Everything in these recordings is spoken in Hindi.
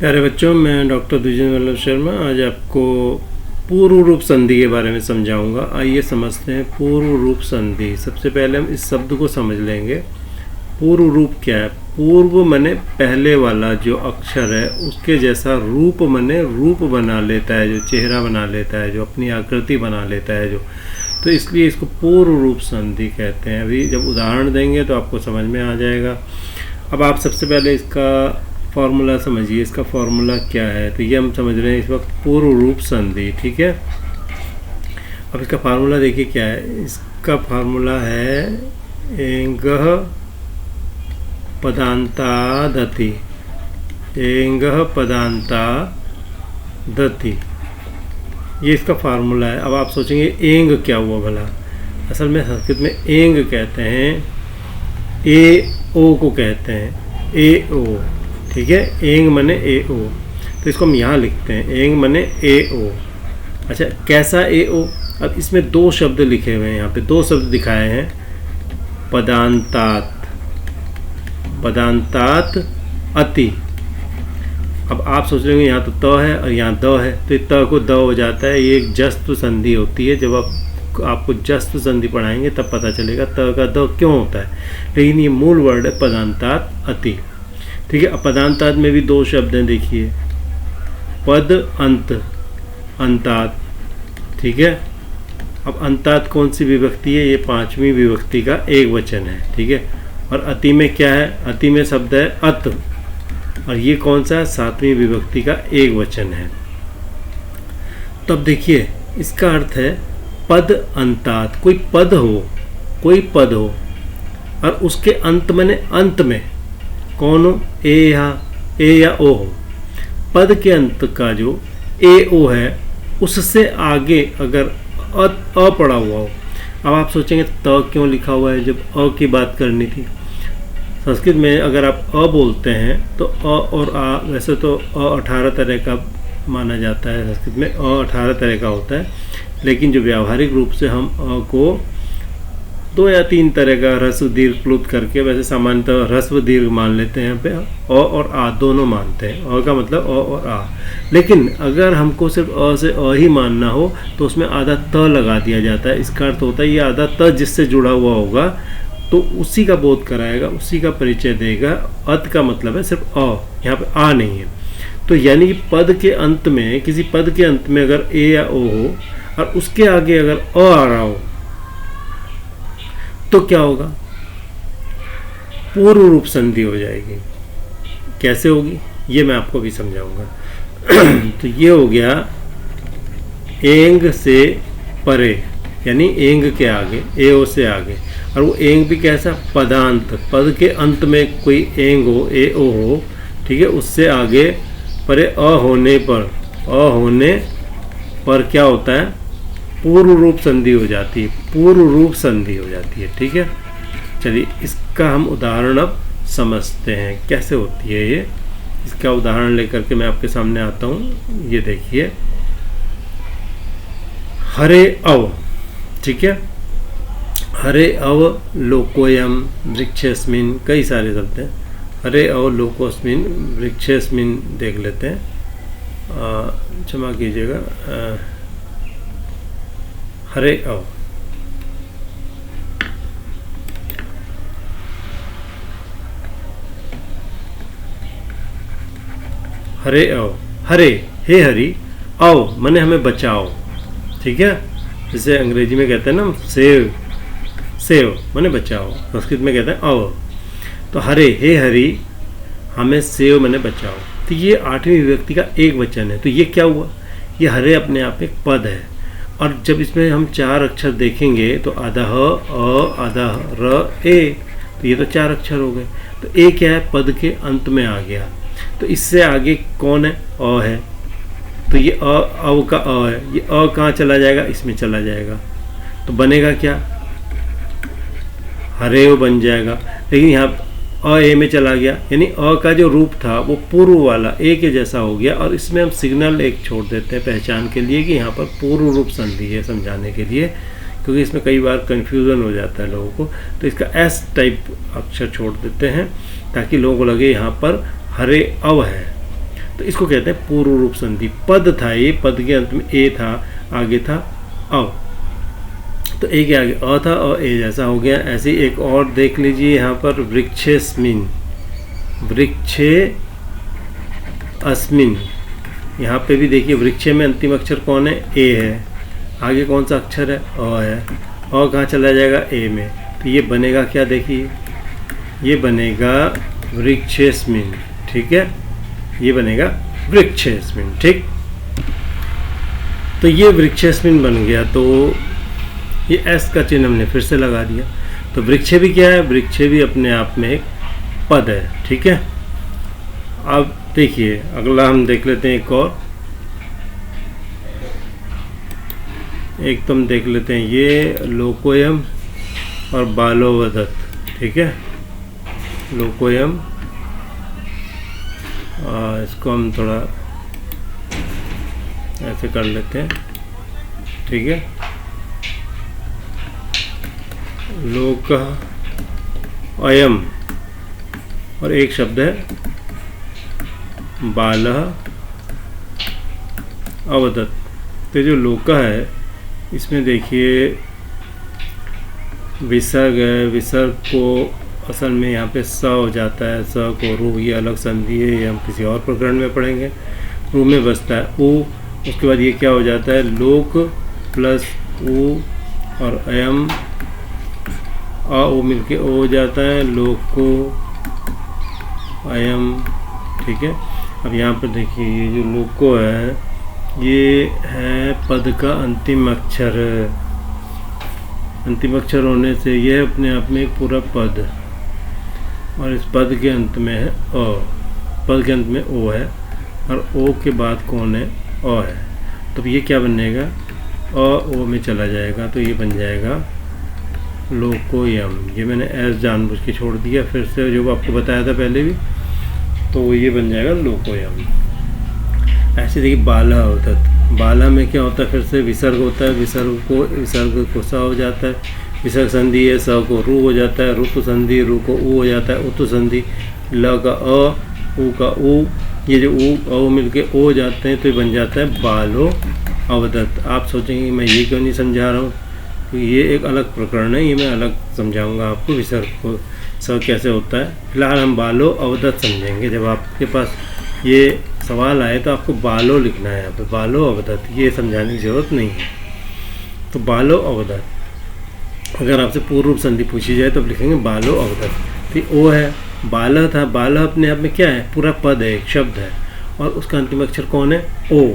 प्यारे बच्चों, मैं डॉक्टर द्विजेंद्र वल्लभ शर्मा आज आपको पूर्व रूप संधि के बारे में समझाऊंगा। आइए समझते हैं पूर्व रूप संधि। सबसे पहले हम इस शब्द को समझ लेंगे। पूर्व रूप क्या है? पूर्व माने पहले वाला जो अक्षर है उसके जैसा, रूप माने रूप बना लेता है, जो चेहरा बना लेता है, जो अपनी आकृति बना लेता है जो, तो इसलिए इसको पूर्व रूप संधि कहते हैं। अभी जब उदाहरण देंगे तो आपको समझ में आ जाएगा। अब आप सबसे पहले इसका फॉर्मूला समझिए। इसका फॉर्मूला क्या है? तो ये हम समझ रहे हैं इस वक्त पूर्व रूप संधि, ठीक है। अब इसका फार्मूला देखिए क्या है। इसका फार्मूला है एंगः पदान्तादति। एंगः पदान्तादति, ये इसका फार्मूला है। अब आप सोचेंगे एंग क्या हुआ भला? असल में संस्कृत में एंग कहते हैं, ए ओ को कहते हैं, ए ओ, ठीक है। एंग मने ए ओ, तो इसको हम यहाँ लिखते हैं एंग मने ए ओ। अच्छा, कैसा ए ओ? अब इसमें दो शब्द लिखे हुए हैं, यहाँ पे दो शब्द दिखाए हैं, पदान्तात, पदान्तात अति। अब आप सोच रहे होंगे यहाँ तो त है और यहाँ द है, तो त को द हो जाता है। ये एक जस्व संधि होती है। जब आपको जस्व संधि पढ़ाएंगे तब पता चलेगा त का द क्यों होता है, लेकिन ये मूल वर्ड है पदान्तात अति, ठीक है। अब पदान्तात में भी दो शब्द हैं, देखिए, पद अंत, अंतात, ठीक है। अब अंतात कौन सी विभक्ति है? ये पांचवी विभक्ति का एक वचन है, ठीक है। और अति में क्या है? अति में शब्द है अत, और ये कौन सा है? सातवीं विभक्ति का एक वचन है। तब देखिए इसका अर्थ है पद अंतात। कोई पद हो, कोई पद हो और उसके अंत में अंत में कौन हो? ए या ओ हो। पद के अंत का जो ए ओ है उससे आगे अगर अ पड़ा हुआ हो। अब आप सोचेंगे त क्यों लिखा हुआ है जब अ की बात करनी थी? संस्कृत में अगर आप अ बोलते हैं तो अ और आ, वैसे तो अ 18 तरह का माना जाता है। संस्कृत में अ 18 तरह का होता है, लेकिन जो व्यावहारिक रूप से हम अ को 2 या 3 तरह का ह्रस्व दीर्घ प्लुत करके, वैसे सामान्यतः ह्रस्व दीर्घ मान लेते हैं। यहाँ पे अ और आ दोनों मानते हैं। अ का मतलब अ और आ, लेकिन अगर हमको सिर्फ अ से अ ही मानना हो तो उसमें आधा त लगा दिया जाता है। इसका अर्थ होता है ये आधा त जिससे जुड़ा हुआ होगा तो उसी का बोध कराएगा, उसी का परिचय देगा। अत का मतलब है सिर्फ अ, यहाँ पे आ नहीं है। तो यानी कि पद के अंत में, किसी पद के अंत में अगर ए या ओ हो और उसके आगे अगर अ आ रहा हो तो क्या होगा? पूर्व रूप संधि हो जाएगी। कैसे होगी ये मैं आपको भी समझाऊंगा। तो ये हो गया एंग से परे, यानी एंग के आगे, ए ओ से आगे। और वो एंग भी कैसा? पदांत, पद के अंत में कोई एंग हो, ए ओ हो, ठीक है, उससे आगे परे अ होने पर, अ होने पर क्या होता है? पूर्व रूप संधि हो जाती है, पूर्व रूप संधि हो जाती है, ठीक है। चलिए इसका हम उदाहरण अब समझते हैं कैसे होती है ये। इसका उदाहरण लेकर के मैं आपके सामने आता हूँ। ये देखिए, हरे अव, ठीक है। हरे अव लोकोयम वृक्षस्मिन, कई सारे शब्द हैं। हरे अव लोकोस्मिन वृक्षस्मिन देख लेते हैं, क्षमा कीजिएगा। हरे अव, हरे अव, हरे, हे हरि, अव माने हमें बचाओ, ठीक है। जैसे अंग्रेजी में कहते हैं ना सेव, सेव माने बचाओ, संस्कृत में कहते हैं अव। तो हरे, हे हरि, हमें सेव माने बचाओ। तो ये आठवीं विभक्ति का एक वचन है। तो ये क्या हुआ? ये हरे अपने आप एक पद है, और जब इसमें हम 4 अक्षर देखेंगे तो आधा ह, अ, आधा र, ए, तो ये तो 4 अक्षर हो गए। तो ए क्या है? पद के अंत में आ गया। तो इससे आगे कौन है? अ है। तो ये अ, अव का अ है। ये अ कहाँ चला जाएगा? इसमें चला जाएगा। तो बनेगा क्या? हरेव बन जाएगा। लेकिन यहाँ अ ए में चला गया, यानी अ का जो रूप था वो पूर्व वाला ए के जैसा हो गया। और इसमें हम सिग्नल एक छोड़ देते हैं पहचान के लिए कि यहाँ पर पूर्व रूप संधि है, समझाने के लिए, क्योंकि इसमें कई बार कन्फ्यूज़न हो जाता है लोगों को। तो इसका एस टाइप अक्षर छोड़ देते हैं ताकि लोगों को लगे यहाँ पर हरे अव है। तो इसको कहते हैं पूर्व रूप संधि। पद था ये, पद के अंत में ए था, आगे था अ, तो ए के आगे अ था और ए जैसा हो गया। ऐसे ही एक और देख लीजिए यहाँ पर, वृक्षेस्मिन, वृक्षे अस्मिन, यहाँ पे भी देखिए वृक्षे में अंतिम अक्षर कौन है, ए है, आगे कौन सा अक्षर है, अ है, अ कहाँ चला जाएगा, ए में, तो ये बनेगा क्या, देखिए ये बनेगा वृक्षेस्मिन, ठीक है, ये बनेगा वृक्षेस्मिन, ठीक। तो ये वृक्षेस्मिन बन गया, तो ये एस का चिन्ह हमने फिर से लगा दिया। तो वृक्षे भी क्या है, वृक्षे भी अपने आप में एक पद है, ठीक है। अब देखिए अगला हम देख लेते हैं एक तो हम देख लेते हैं ये लोकोयम और बालोवदत, ठीक है, लोकोयम, इसको हम थोड़ा ऐसे कर लेते हैं, ठीक है, लोक अयम, और एक शब्द है बालः अवदत। तो जो लोका है इसमें देखिए विसर्ग है, विसर्ग को असल में यहाँ पे स हो जाता है, स को रू, ये अलग संधि है, ये हम किसी और प्रकरण में पढ़ेंगे। रू में बसता है ऊ, उसके बाद ये क्या हो जाता है, लोक प्लस ऊ और अयम, आ ऊ मिलके ओ हो जाता है, लोको अयम, ठीक है। अब यहाँ पर देखिए ये जो लोको है ये है पद का अंतिम अक्षर, अंतिम अक्षर होने से ये अपने आप में एक पूरा पद, और इस पद के अंत में है अ, पद के अंत में ओ है, और ओ के बाद कौन है, अ है, तो ये क्या बनेगा, अ ओ में चला जाएगा, तो ये बन जाएगा लोकोयम। ये मैंने एस जानबूझ के छोड़ दिया फिर से, जो आपको बताया था पहले भी, तो ये बन जाएगा लोकोयम। ऐसे देखिए बाला होता है, बाला में क्या होता है, फिर से विसर्ग होता है, विसर्ग को स हो जाता है, विसर्ग संधि है, स को रू हो जाता है, ऋतु संधि, रू को ऊ हो जाता है, उतु संधि, ल का अ, ऊ का ऊ, ये जो ऊ मिलके ओ हो जाते हैं, तो ये बन जाता है बालो अवदत। आप सोचेंगे मैं ये क्यों नहीं समझा रहा हूँ, तो ये एक अलग प्रकरण है, ये मैं अलग समझाऊंगा आपको विसर्ग को स कैसे होता है। फिलहाल हम बालो अवदत समझेंगे। जब आपके पास ये सवाल आए तो आपको बालो लिखना है, यहाँ पे बालो अवदत, ये समझाने की ज़रूरत नहीं है। तो बालो अवदत, अगर आपसे पूर्व रूप संधि पूछी जाए तो आप लिखेंगे बालो अवदत। तो ओ है, बाला था, बाला अपने आप में क्या है, पूरा पद है, एक शब्द है, और उसका अंतिम अक्षर कौन है, ओ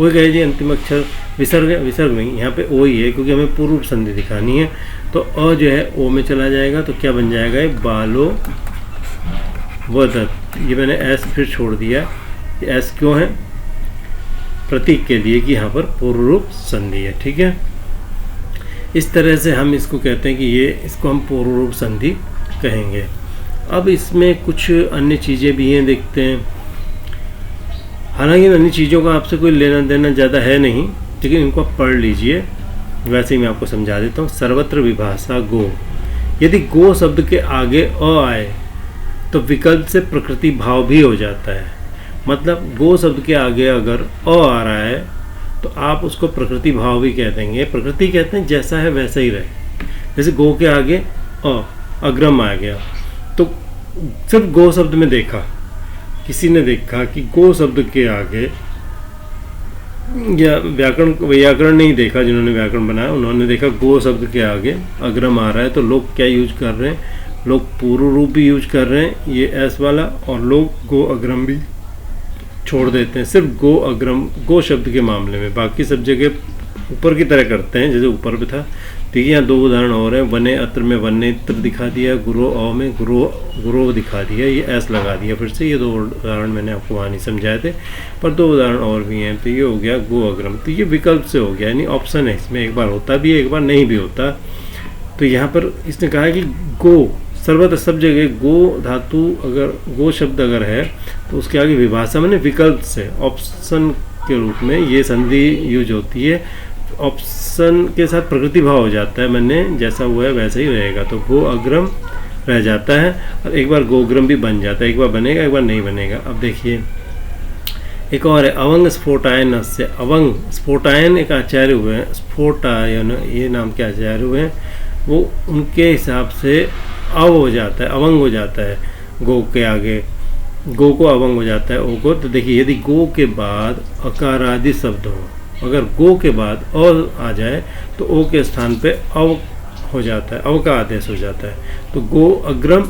कहे जी अंतिम अक्षर, विसर्ग है, विसर्ग नहीं, यहाँ पे ओ ही है क्योंकि हमें पूर्व रूप संधि दिखानी है। तो अ जो है ओ में चला जाएगा, तो क्या बन जाएगा, ये बालो वदत। ये मैंने एस फिर छोड़ दिया, एस क्यों है, प्रतीक के लिए कि यहाँ पर पूर्व रूप संधि है, ठीक है। इस तरह से हम इसको कहते हैं कि ये, इसको हम पूर्व रूप संधि कहेंगे। अब इसमें कुछ अन्य चीज़ें भी हैं, देखते हैं। हालांकि अन्य चीज़ों का आपसे कोई लेना देना ज़्यादा है नहीं, लेकिन इनको आप पढ़ लीजिए, वैसे ही मैं आपको समझा देता हूँ। सर्वत्र विभाषा गो, यदि गो शब्द के आगे अ आए तो विकल्प से प्रकृति भाव भी हो जाता है। मतलब गो शब्द के आगे अगर अ आ रहा है तो आप उसको प्रकृति भाव भी कह देंगे। प्रकृति कहते हैं जैसा है वैसा ही रहे, जैसे गो के आगे अग्रम आ गया, तो सिर्फ गो शब्द में देखा, किसी ने देखा कि गो शब्द के आगे, या व्याकरण नहीं देखा, जिन्होंने व्याकरण बनाया उन्होंने देखा गो शब्द के आगे अग्रम आ रहा है, तो लोग क्या यूज कर रहे हैं, लोग पूर्व रूप भी यूज कर रहे हैं ये एस वाला, और लोग गो अग्रम भी छोड़ देते हैं, सिर्फ गो अग्रम गो शब्द के मामले में। बाकी सब जगह ऊपर की तरह करते हैं, जैसे ऊपर पे था। ठीक है, यहाँ दो उदाहरण और हैं। वने अत्र में वनेत्र दिखा दिया, गुरो अ में गुरो दिखा दिया, ये एस लगा दिया फिर से। ये दो उदाहरण मैंने आपको वहाँ नहीं समझाए थे, पर दो उदाहरण और भी हैं। तो ये हो गया गो अग्रम, तो ये विकल्प से हो गया, यानी ऑप्शन है इसमें, एक बार होता भी है एक बार नहीं भी होता। तो यहाँ पर इसने कहा है कि गो सर्वत्र सब जगह गो धातु अगर गो शब्द अगर है तो उसके आगे विभाषा मैंने विकल्प से ऑप्शन के रूप में ये संधि यूज होती है। ऑप्शन के साथ प्रकृति भाव हो जाता है, मैंने जैसा हुआ है वैसा ही रहेगा, तो गो अग्रम रह जाता है और एक बार गोग्रम भी बन जाता है। एक बार बनेगा एक बार नहीं बनेगा। अब देखिए एक और है अवंग स्फोटायन से। अवंग स्फोटायन एक आचार्य हुए हैं, स्फोटायन ये नाम के आचार्य हुए हैं, वो उनके हिसाब से अव हो जाता है, अवंग हो जाता है गो के आगे, गो को अवंग हो जाता है ओ को। तो देखिए यदि गो के बाद अकारादि शब्द हो, अगर गो के बाद अ आ जाए तो ओ के स्थान पे अव हो जाता है, अव का आदेश हो जाता है। तो गो अग्रम,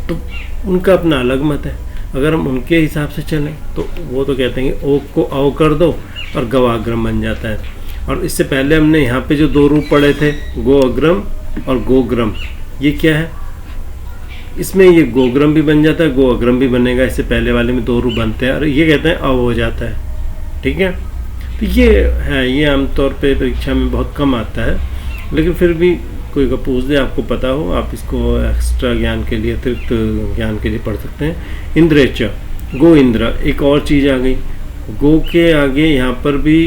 तो उनका अपना अलग मत है। अगर हम उनके हिसाब से चलें तो वो तो कहते हैं कि ओ को अव कर दो और गवाग्रम बन जाता है। और इससे पहले हमने यहाँ पे जो दो रूप पढ़े थे, गो अग्रम और गोग्रम, ये क्या है, इसमें ये गोग्रम भी बन जाता है, गो अग्रम भी बनेगा। इससे पहले वाले में दो रूप बनते हैं और ये कहते हैं अव हो जाता है, ठीक है। तो ये है, ये आमतौर पे परीक्षा में बहुत कम आता है, लेकिन फिर भी कोई का पूछ दे, आपको पता हो, आप इसको एक्स्ट्रा ज्ञान के लिए, अतिरिक्त ज्ञान के लिए पढ़ सकते हैं। इंद्रेच, गो इंद्र, एक और चीज़ आ गई। गो के आगे यहाँ पर भी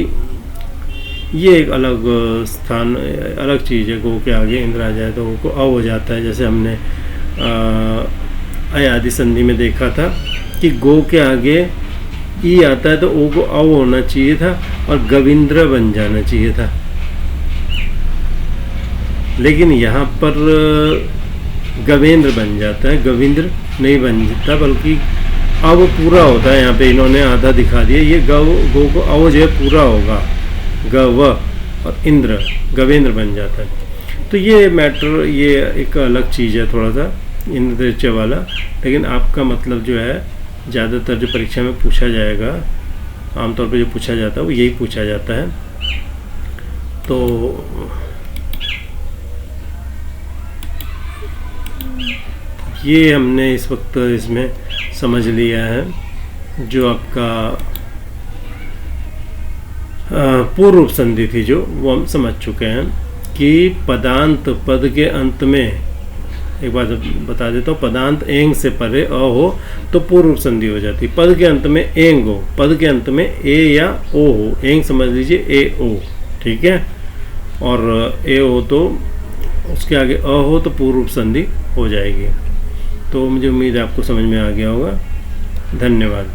ये एक अलग स्थान, अलग चीज़ है। गो के आगे इंद्र आ जाए तो गो को अव हो जाता है। जैसे हमने अयादि संधि में देखा था कि गो के आगे ई आता है तो ओ को अव होना चाहिए था और गविंद्र बन जाना चाहिए था, लेकिन यहाँ पर गवेंद्र बन जाता है, गविंद्र नहीं बन जाता, बल्कि अव पूरा होता है। यहाँ पे इन्होंने आधा दिखा दिया, ये गो को अव जो है पूरा होगा, गव और इंद्र, गवेंद्र बन जाता है। तो ये मैटर, ये एक अलग चीज़ है थोड़ा सा इंद्रच वाला, लेकिन आपका मतलब जो है ज़्यादातर जो परीक्षा में पूछा जाएगा, आमतौर पे जो पूछा जाता है वो यही पूछा जाता है। तो ये हमने इस वक्त इसमें समझ लिया है। जो आपका पूर्व रूप संधि थी जो, वो हम समझ चुके हैं कि पदांत, पद के अंत में, एक बात बता देता हूँ, पदांत एंग से परे अ हो तो पूर्व रूप संधि हो जाती। पद के अंत में एंग हो, पद के अंत में ए या ओ हो, एंग समझ लीजिए ए ओ, ठीक है, और ए हो तो उसके आगे अ हो तो पूर्व रूप संधि हो जाएगी। तो मुझे उम्मीद है आपको समझ में आ गया होगा। धन्यवाद।